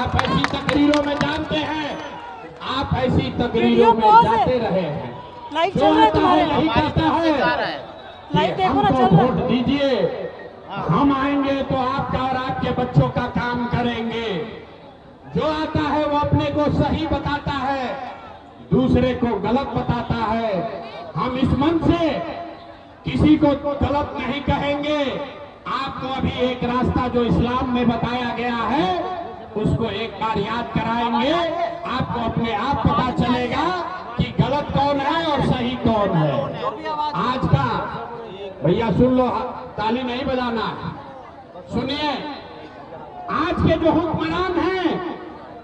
आप ऐसी तकरीरों में जानते हैं, आप ऐसी तकरीरों में जाते रहे हैं। लाइव चल रहा है तुम्हारे, यही कहता है लाइव देखो ना, हमको चल रहा है। वोट दीजिए, हम आएंगे तो आपका और आपके बच्चों का काम करेंगे। जो आता है वो अपने को सही बताता है, दूसरे को गलत बताता है। हम इस मन से किसी को गलत नहीं कहेंगे। आपको अभी एक रास्ता जो इस्लाम में बताया गया है उसको एक बार याद कराएंगे, आपको अपने आप पता चलेगा कि गलत कौन है और सही कौन है। आज का भैया सुन लो, ताली नहीं बजाना, सुनिए। आज के जो हुक्मरान हैं,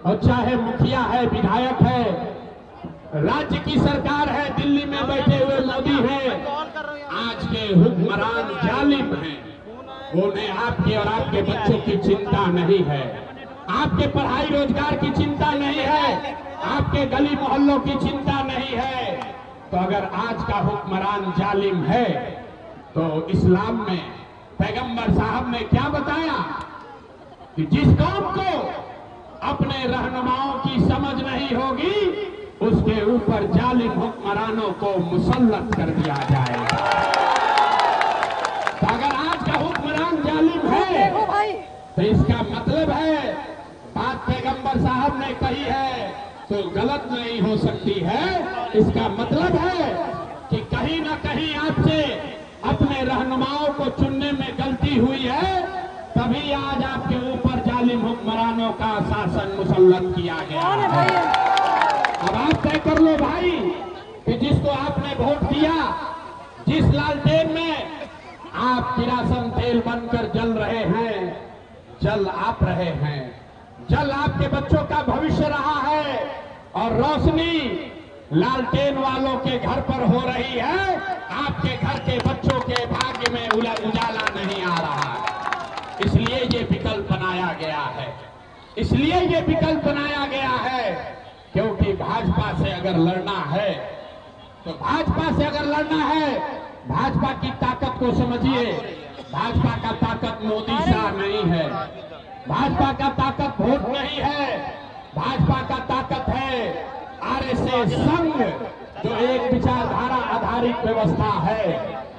और चाहे मुखिया है, विधायक है, राज्य की सरकार है, दिल्ली में बैठे हुए मोदी हैं, आज के हुक्मरान जालिम हैं। उन्हें आपके और आपके बच्चों की चिंता नहीं है, आपके पढ़ाई रोजगार की चिंता नहीं है, आपके गली मोहल्लों की चिंता नहीं है। तो अगर आज का हुक्मरान जालिम है तो इस्लाम में पैगंबर साहब ने क्या बताया कि जिस कौम को अपने रहनुमाओं की समझ नहीं होगी उसके ऊपर जालिम हुक्मरानों को मुसल्लत कर दिया जाएगा। तो अगर आज का हुक्मरान जालिम है तो इसका मतलब है बात पैगंबर साहब ने कही है तो गलत नहीं हो सकती है। इसका मतलब है कि कहीं ना कहीं आपसे अपने रहनुमाओं को चुनने में गलती हुई है, तभी आज आपके ऊपर जालिम हुक्मरानों का शासन मुसल्लत किया गया है। अब आप तय कर लो भाई कि जिसको आपने वोट दिया, जिस लालटेन में आप किरासन तेल बनकर जल रहे हैं, जल आप रहे हैं, जल आपके बच्चों का भविष्य रहा है और रोशनी लालटेन वालों के घर पर हो रही है, आपके घर के बच्चों के भाग्य में उजाला नहीं आ रहा है। इसलिए ये विकल्प बनाया गया है, इसलिए ये विकल्प बनाया गया है क्योंकि भाजपा से अगर लड़ना है तो भाजपा से अगर लड़ना है, भाजपा की ताकत को समझिए। भाजपा का ताकत मोदी शाह नहीं है, भाजपा का ताकत वोट नहीं है, भाजपा का ताकत है आरएसएस संघ, जो एक विचारधारा आधारित व्यवस्था है।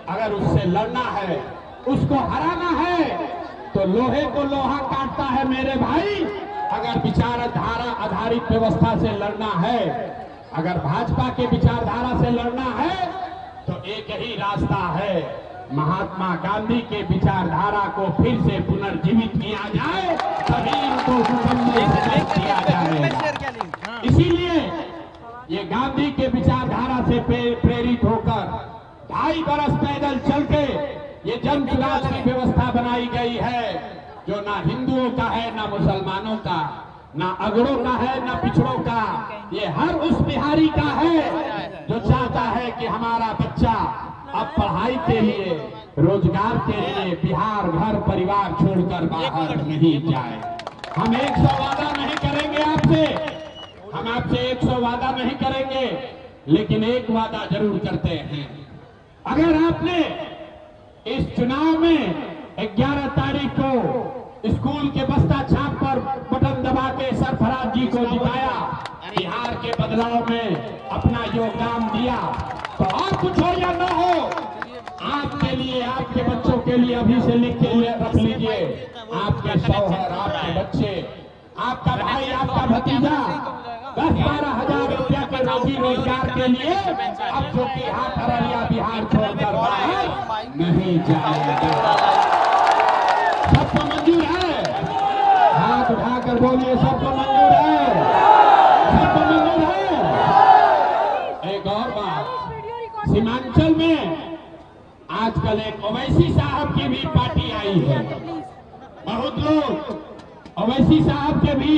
अगर उससे लड़ना है, उसको हराना है तो लोहे को लोहा काटता है मेरे भाई। अगर विचारधारा आधारित व्यवस्था से लड़ना है, अगर भाजपा के विचारधारा से लड़ना है तो एक ही रास्ता है, महात्मा गांधी के विचारधारा को फिर से पुनर्जीवित किया जाए, तभी इनको किया जाएगा। इसीलिए ये गांधी के विचारधारा से प्रेरित होकर 2.5 बरस पैदल चल के ये जन सुराज की व्यवस्था बनाई गई है, जो ना हिंदुओं का है, ना मुसलमानों का, ना अगड़ों का है, ना पिछड़ों का। ये हर उस बिहारी का है जो चाहता है कि हमारा बच्चा अब पढ़ाई के लिए, रोजगार के लिए बिहार घर परिवार छोड़कर बाहर नहीं जाए। हम 100 वादा नहीं करेंगे आपसे, हम आपसे 100 वादा नहीं करेंगे, लेकिन एक वादा जरूर करते हैं। अगर आपने इस चुनाव में 11 तारीख को स्कूल के बस्ता छाप पर बटन दबा के सरफराज जी को जिताया, बिहार के बदलाव में अपना योगदान दिया, तो और कुछ हो या न हो, आपके लिए, आपके बच्चों के लिए अभी से लिख के रख लीजिए, आपके शौहर, आपके बच्चे, आपका भाई, आपका भतीजा 10-12 हजार रुपया के रोजी रोजगार के लिए अब जो कि हाथ अररिया बिहार छोड़कर बाहर नहीं जाएगा। सबको मंजूर है? हाथ उठाकर बोलिए, सबको मंजूर है? सबको मंजूर है? एक और बात, सीमांचल में आजकल एक ओवैसी साहब की भी पार्टी आई है। बहुत लोग ओवैसी साहब के भी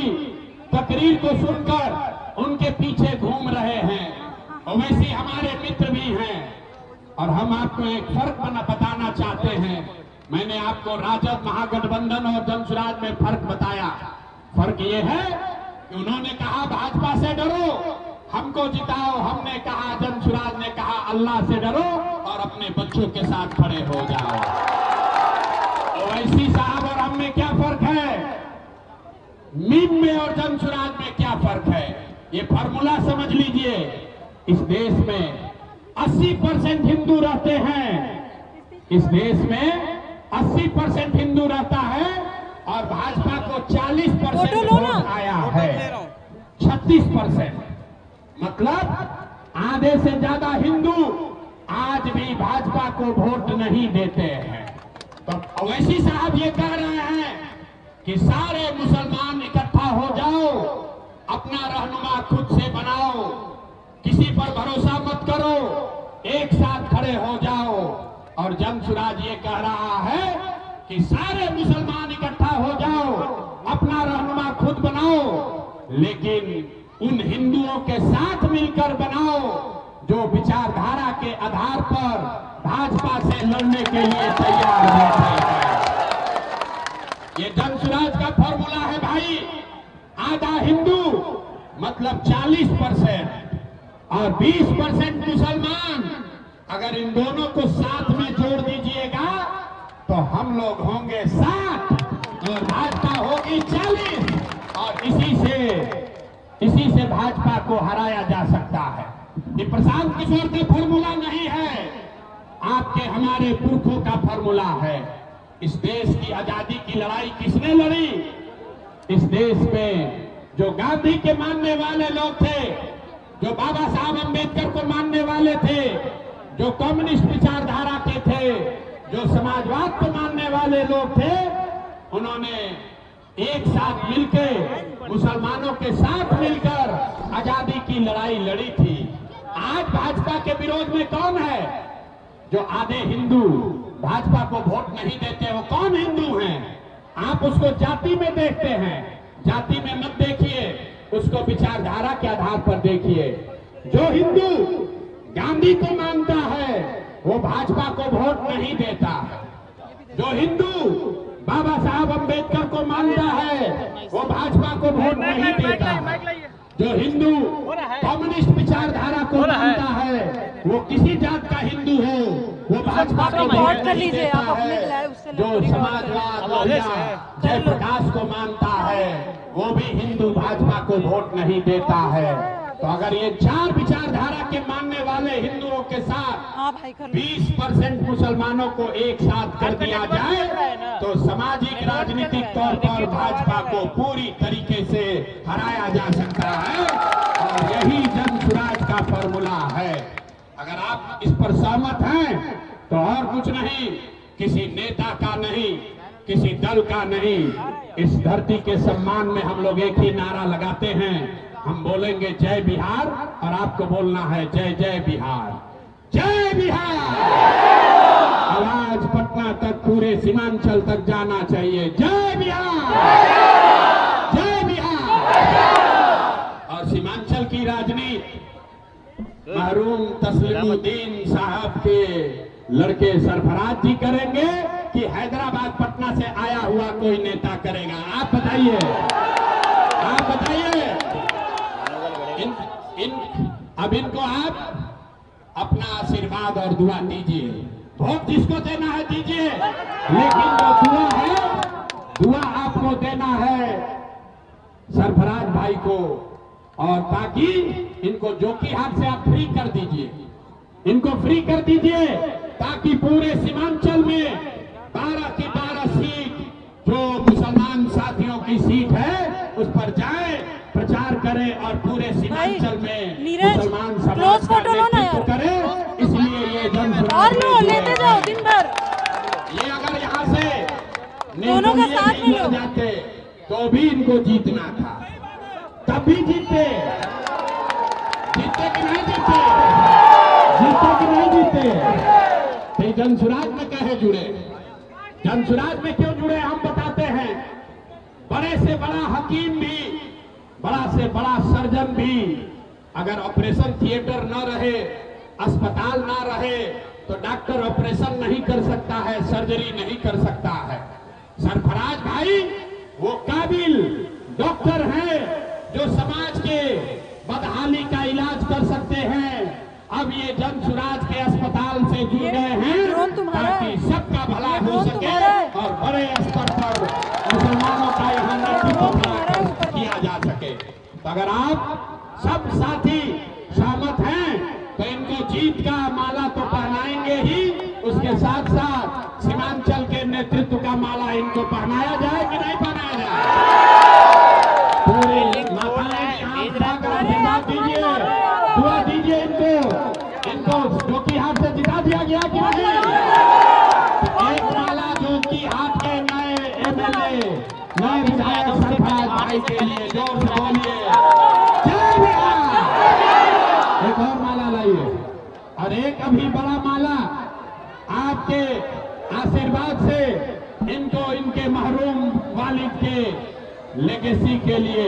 तकरीर को सुनकर उनके पीछे घूम रहे हैं। ओवैसी हमारे मित्र भी हैं और हम आपको एक फर्क बताना चाहते हैं। मैंने आपको राजद, महागठबंधन और जनसुराज में फर्क बताया। फर्क ये है कि उन्होंने कहा भाजपा से डरो, हमको जिताओ, हमने कहा, जनसुराज ने कहा अल्लाह से डरो और अपने बच्चों के साथ खड़े हो जाओ। ओवैसी साहब और हम में क्या फर्क है? मीम में और जनसुराज में क्या फर्क है, ये फॉर्मूला समझ लीजिए। इस देश में 80% हिंदू रहते हैं, इस देश में 80% हिंदू रहता है और भाजपा को 40% वोट आया है, 36%। मतलब आधे से ज्यादा हिंदू आज भी भाजपा को वोट नहीं देते हैं। तो अवैसी साहब ये कह रहे हैं कि सारे मुसलमान इकट्ठा हो जाओ, अपना रहनुमा खुद से बनाओ, किसी पर भरोसा मत करो, एक साथ खड़े हो जाओ। और जनसुराज ये कह रहा है कि सारे मुसलमान इकट्ठा हो जाओ, अपना रहनुमा खुद बनाओ, लेकिन उन हिंदुओं के साथ मिलकर बनाओ जो विचारधारा के आधार पर भाजपा से लड़ने के लिए तैयार बैठे हैं। ये जनसुराज का फॉर्मूला है भाई। आधा हिंदू मतलब 40% और 20% मुसलमान। अगर इन दोनों को साथ में जोड़ दीजिएगा तो हम लोग होंगे 7 और भाजपा होगी 40 और इसी से भाजपा को हराया जा सकता है। ये प्रशांत किशोर का फॉर्मूला नहीं है, आपके हमारे पुरखों का फॉर्मूला है। इस देश की आजादी की लड़ाई किसने लड़ी? इस देश में जो गांधी के मानने वाले लोग थे, जो बाबा साहब अंबेडकर को मानने वाले थे, जो कम्युनिस्ट विचारधारा के थे, जो समाजवाद को मानने वाले लोग थे, उन्होंने एक साथ मिलकर मुसलमानों के साथ मिलकर आजादी की लड़ाई लड़ी थी। आज भाजपा के विरोध में कौन है? जो आधे हिंदू भाजपा को वोट नहीं देते, वो कौन हिंदू हैं? आप उसको जाति में देखते हैं, जाति में मत देखिए, उसको विचारधारा के आधार पर देखिए। जो हिंदू गांधी को मानता है वो भाजपा को वोट नहीं देता है। जो हिंदू बाबा साहब अंबेडकर को मानता है वो भाजपा को वोट नहीं देता है। जो हिंदू कम्युनिस्ट विचारधारा को मानता है, वो किसी जात का हिंदू हो, वो भाजपा को वोट नहीं देता है। जो समाजवाद जयप्रकाश को मानता है, वो भी हिंदू भाजपा को वोट नहीं देता है। तो अगर ये 4 विचारधारा के मानने वाले हिंदुओं के साथ 20% मुसलमानों को एक साथ कर दिया जाए तो सामाजिक राजनीतिक तौर पर भाजपा को पूरी तरीके से हराया जा सकता है। और यही जनसुराज का फॉर्मूला है। अगर आप इस पर सहमत हैं तो और कुछ नहीं, किसी नेता का नहीं, किसी दल का नहीं, इस धरती के सम्मान में हम लोग एक ही नारा लगाते हैं। हम बोलेंगे जय बिहार और आपको बोलना है जय जय बिहार, जय बिहार। आवाज पटना तक, पूरे सीमांचल तक जाना चाहिए। जय बिहार, जय बिहार। और सीमांचल की राजनीति महरूम तस्लीमुद्दीन साहब के लड़के सरफराज जी करेंगे कि हैदराबाद पटना से आया हुआ कोई नेता करेगा? आप बताइए, आप बताइए। अब इनको आप अपना आशीर्वाद और दुआ दीजिए। वोट जिसको देना है दीजिए, लेकिन जो दुआ है, दुआ आपको देना है सरफराज भाई को। और ताकि इनको जोकी हाथ से आप फ्री कर दीजिए, इनको फ्री कर दीजिए, ताकि पूरे सीमांचल में 12 की 12 सीट जो मुसलमान साथियों की सीट है उस पर जाए, प्रचार करें और पूरे सीमांचल में मुसलमान समाज का नेतृत्व करें। इसलिए ये जनसुराज लेते जाओ दिन भर। ये अगर यहाँ से नहीं लड़ जाते तो भी इनको जीतना था, तब भी जीते कि नहीं जीते, जीते कि नहीं जीते। तो जनसुराज में कहे जुड़े, जनसुराज में क्यों जुड़े हम बताते हैं। बड़े से बड़ा हकीम भी, बड़ा से बड़ा सर्जन भी, अगर ऑपरेशन थिएटर न रहे, अस्पताल ना रहे तो डॉक्टर ऑपरेशन नहीं कर सकता है, सर्जरी नहीं कर सकता है। सरफराज भाई वो काबिल डॉक्टर हैं जो समाज के बदहाली का इलाज कर सकते हैं। अब ये जनसुराज के अस्पताल से जुड़ गए हैं ताकि सबका भला हो सके और बड़े स्तर पर मुसलमानों का यहाँ नेतृत्व तो अगर आप सब साथी सहमत हैं तो इनको जीत का माला तो पहनाएंगे ही, उसके साथ साथ सीमांचल के नेतृत्व का माला इनको पहनाया जाए कि नहीं पहनाया जाए। पूरे आशीर्वाद दीजिए, दुआ दीजिए इनको जो की हाथ से जिता दिया गया कि नहीं। एक माला जो की हाथ के नए एमएलए, नए विधायक सरफराज भाई के लिए जोर से बोलिए जय बिहार। एक और माला लाइए, और एक अभी बड़ा माला आपके आशीर्वाद से इनको इनके महरूम वालिद के लेगेसी के लिए